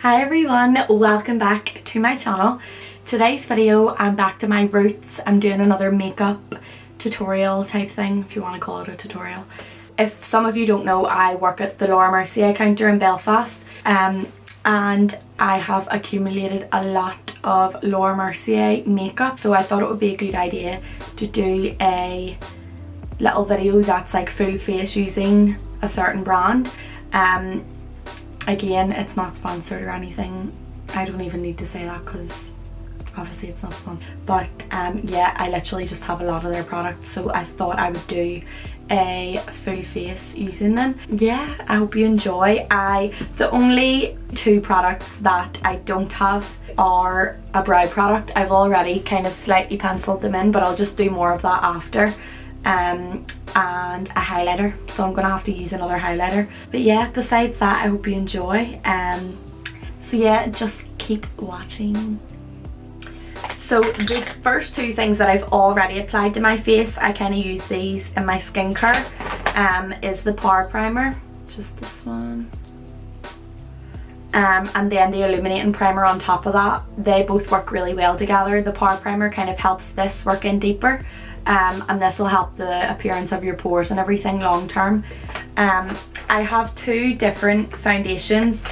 Hi everyone, welcome back to my channel. Today's video, I'm back to my roots. I'm doing another makeup tutorial type thing, if you want to call it a tutorial. If some of you don't know, I work at the Mercier counter in Belfast, and I have accumulated a lot of Mercier makeup, so I thought it would be a good idea to do a little video that's like full face using a certain brand. Again, it's not sponsored or anything. I don't even need to say that because obviously it's not sponsored, but yeah, I literally just have a lot of their products, so I thought I would do a full face using them. Yeah, I hope you enjoy. The only two products that I don't have are a brow product. I've already kind of slightly penciled them in, but I'll just do more of that after. And a highlighter, so I'm gonna have to use another highlighter. But yeah, besides that, I hope you enjoy. So yeah, just keep watching. So the first two things that I've already applied to my face, I kind of use these in my skincare, is the Power Primer, just this one, and then the Illuminating Primer on top of that. They both work really well together. The Power Primer kind of helps this work in deeper, and this will help the appearance of your pores and everything long term. I have two different foundations.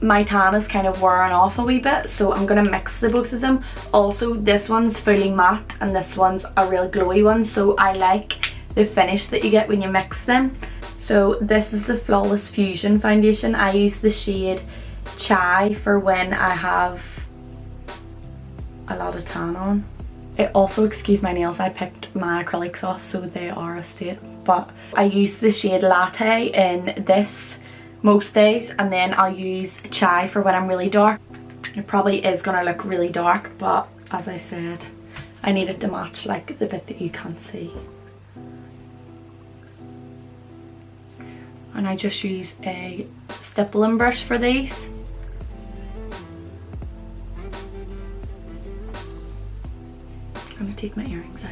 My tan is kind of wearing off a wee bit, so I'm going to mix the both of them. Also, this one's fully matte and this one's a real glowy one, so I like the finish that you get when you mix them. So this is the Flawless Fusion foundation. I use the shade Chai for when I have a lot of tan on. It also, excuse my nails, I picked my acrylics off, so they are a state. But I use the shade Latte in this most days, and then I'll use Chai for when I'm really dark. It probably is gonna look really dark, but as I said, I need it to match like the bit that you can't see. And I just use a stippling brush for these. I'm gonna take my earrings out.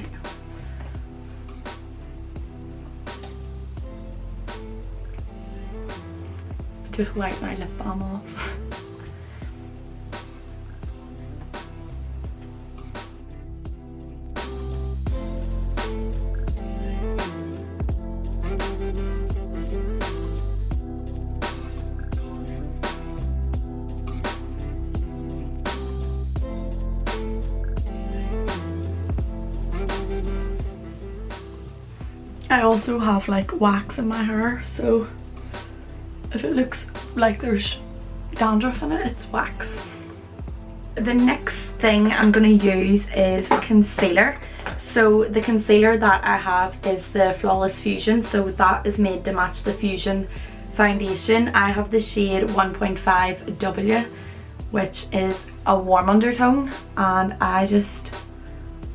Just wipe my lip balm off. I also have like wax in my hair, so if it looks like there's dandruff in it, it's wax. The next thing I'm going to use is concealer. So the concealer that I have is the Flawless Fusion, so that is made to match the Fusion foundation. I have the shade 1.5W, which is a warm undertone, and I just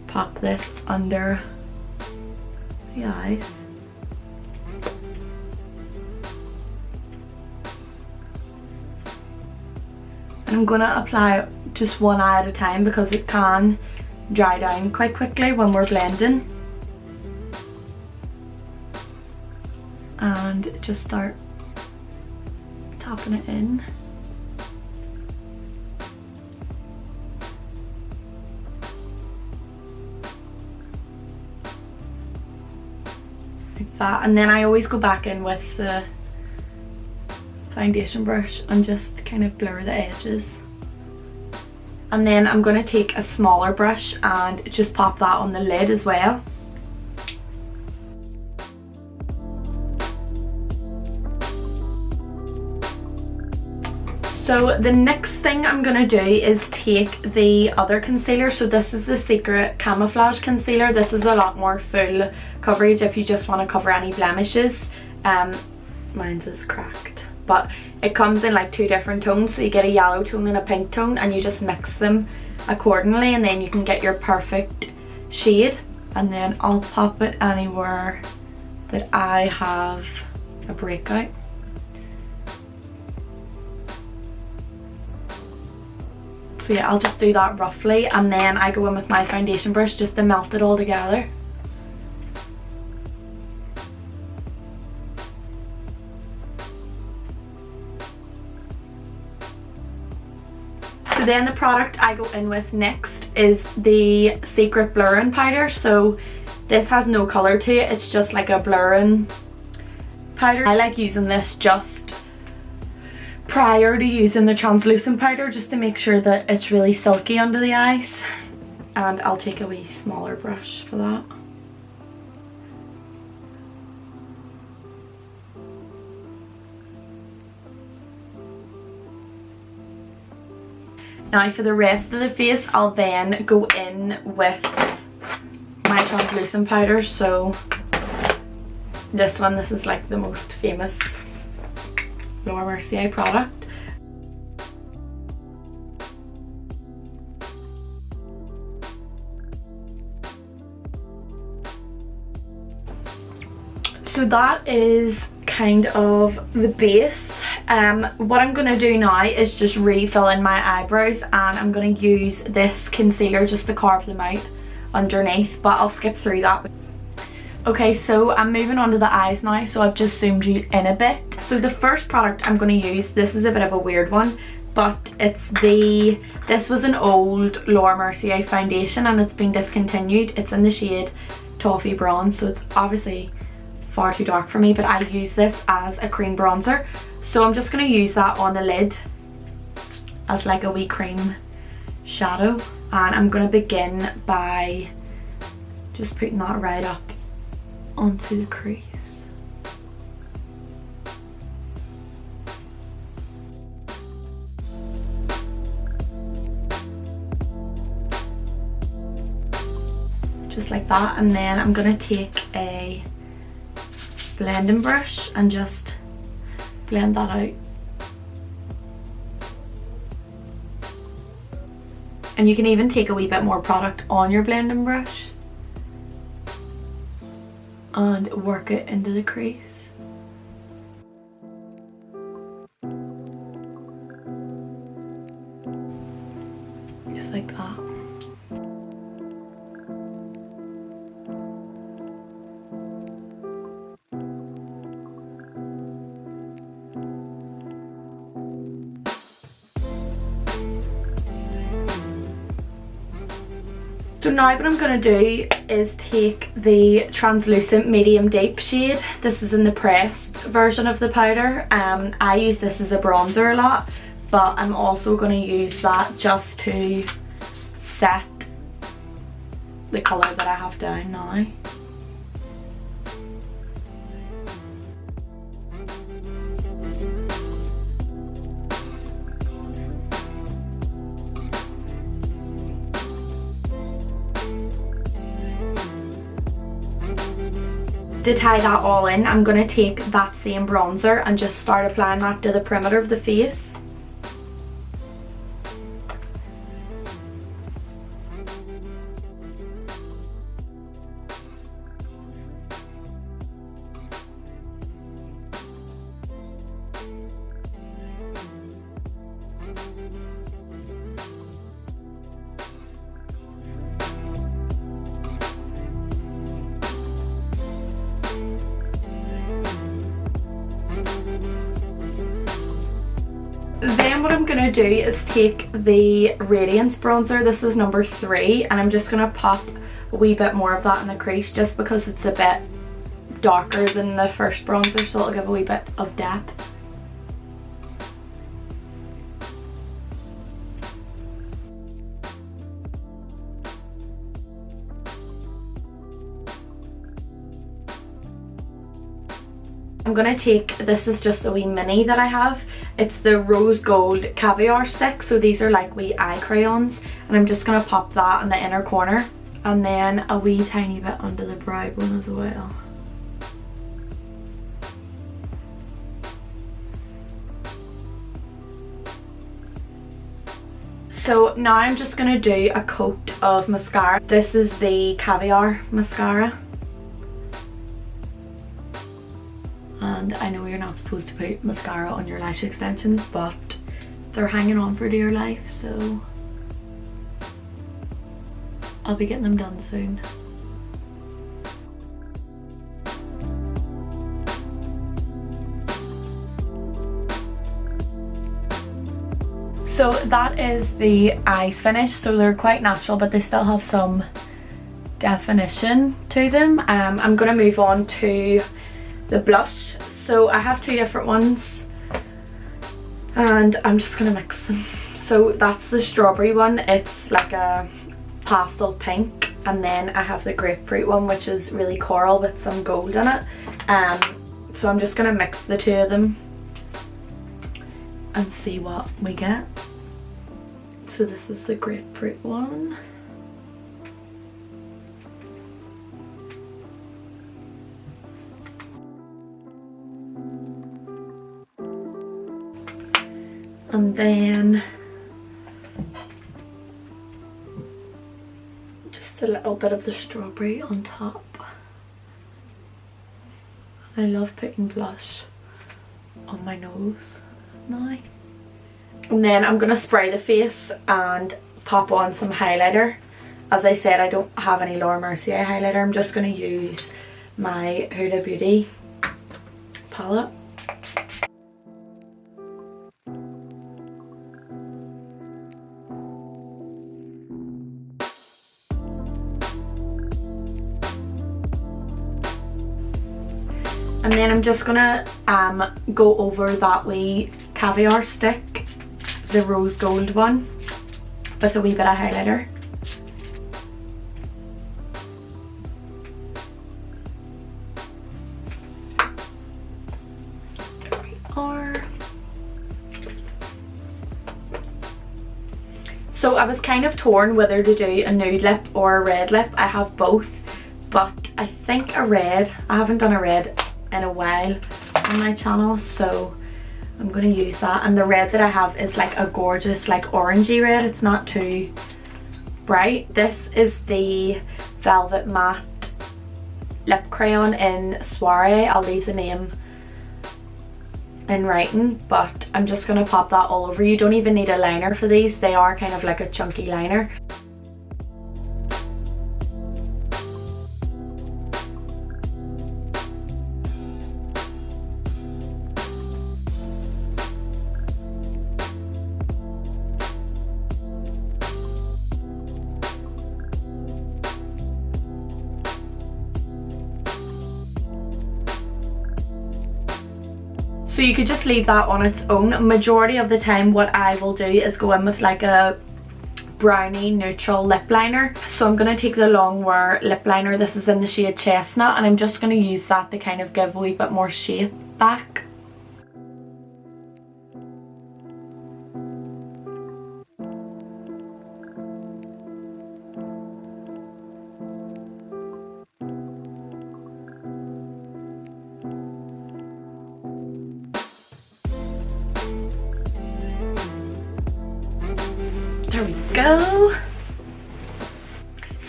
pop this under the eyes. And I'm gonna apply just one eye at a time because it can dry down quite quickly when we're blending. And just start tapping it in. Like that. And then I always go back in with the foundation brush and just kind of blur the edges. And then I'm going to take a smaller brush and just pop that on the lid as well. So the next thing I'm going to do is take the other concealer. So this is the Secret Camouflage Concealer. This is a lot more full coverage if you just want to cover any blemishes. Mine's is cracked, but it comes in like two different tones, so you get a yellow tone and a pink tone, and you just mix them accordingly, and then you can get your perfect shade. And then I'll pop it anywhere that I have a breakout. So yeah, I'll just do that roughly, and then I go in with my foundation brush just to melt it all together. So then the product I go in with next is the Secret Blurring Powder. So this has no colour to it, it's just like a blurring powder. I like using this just prior to using the translucent powder, just to make sure that it's really silky under the eyes. And I'll take a wee smaller brush for that. Now for the rest of the face, I'll then go in with my translucent powder. So this is like the most famous Mercier product. So that is kind of the base. What I'm going to do now is just refill in my eyebrows, and I'm going to use this concealer just to carve them out underneath, but I'll skip through that. Okay, so I'm moving on to the eyes now, so I've just zoomed you in a bit. So the first product I'm going to use, this is a bit of a weird one, but this was an old Laura Mercier foundation and it's been discontinued. It's in the shade Toffee Bronze, so it's obviously far too dark for me, but I use this as a cream bronzer. So I'm just going to use that on the lid as like a wee cream shadow, and I'm going to begin by just putting that right up onto the crease. Just like that, and then I'm going to take a blending brush and just blend that out. And you can even take a wee bit more product on your blending brush and work it into the crease. Just like that. So now what I'm going to do is take the translucent medium deep shade. This is in the pressed version of the powder. I use this as a bronzer a lot, but I'm also going to use that just to set the colour that I have down now. To tie that all in, I'm going to take that same bronzer and just start applying that to the perimeter of the face. Then what I'm going to do is take the Radiance bronzer. This is number 3, and I'm just going to pop a wee bit more of that in the crease just because it's a bit darker than the first bronzer, so it'll give a wee bit of depth. I'm going to take, this is just a wee mini that I have. It's the Rose Gold Caviar Stick. So these are like wee eye crayons, and I'm just going to pop that in the inner corner and then a wee tiny bit under the brow bone as well. So now I'm just going to do a coat of mascara. This is the Caviar mascara. And I know you're not supposed to put mascara on your lash extensions, but they're hanging on for dear life, so I'll be getting them done soon. So that is the eyes finished. So they're quite natural, but they still have some definition to them. I'm gonna move on to the blush. So I have two different ones and I'm just gonna mix them. So that's the strawberry one. It's like a pastel pink, and then I have the grapefruit one, which is really coral with some gold in it. So I'm just gonna mix the two of them and see what we get. So this is the grapefruit one. And then just a little bit of the strawberry on top. I love putting blush on my nose now. And then I'm gonna spray the face and pop on some highlighter. As I said, I don't have any Laura Mercier highlighter. I'm just gonna use my Huda Beauty palette. And then I'm just gonna go over that wee caviar stick, the rose gold one, with a wee bit of highlighter. There we are. So I was kind of torn whether to do a nude lip or a red lip. I have both, but I think a red, I haven't done a red in a while on my channel, so I'm gonna use that. And the red that I have is like a gorgeous like orangey red. It's not too bright. This is the Velvet Matte lip crayon in Soiree. I'll leave the name in writing, but I'm just gonna pop that all over. You don't even need a liner for these. They are kind of like a chunky liner. So you could just leave that on its own. Majority of the time what I will do is go in with like a brownie neutral lip liner. So I'm going to take the Longwear lip liner. This is in the shade Chestnut, and I'm just going to use that to kind of give a wee bit more shape back. There we go.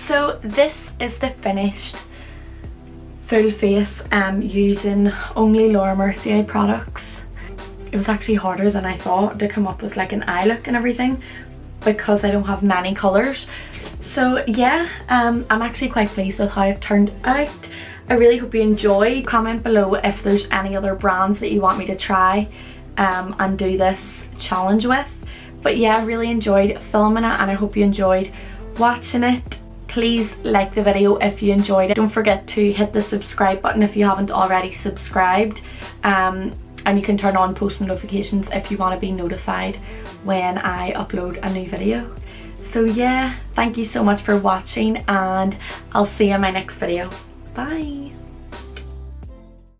So this is the finished full face using only Laura Mercier products. It was actually harder than I thought to come up with like an eye look and everything because I don't have many colours. So yeah, I'm actually quite pleased with how it turned out. I really hope you enjoyed. Comment below if there's any other brands that you want me to try and do this challenge with. But yeah, I really enjoyed filming it and I hope you enjoyed watching it. Please like the video if you enjoyed it. Don't forget to hit the subscribe button if you haven't already subscribed. And you can turn on post notifications if you want to be notified when I upload a new video. So yeah, thank you so much for watching and I'll see you in my next video. Bye!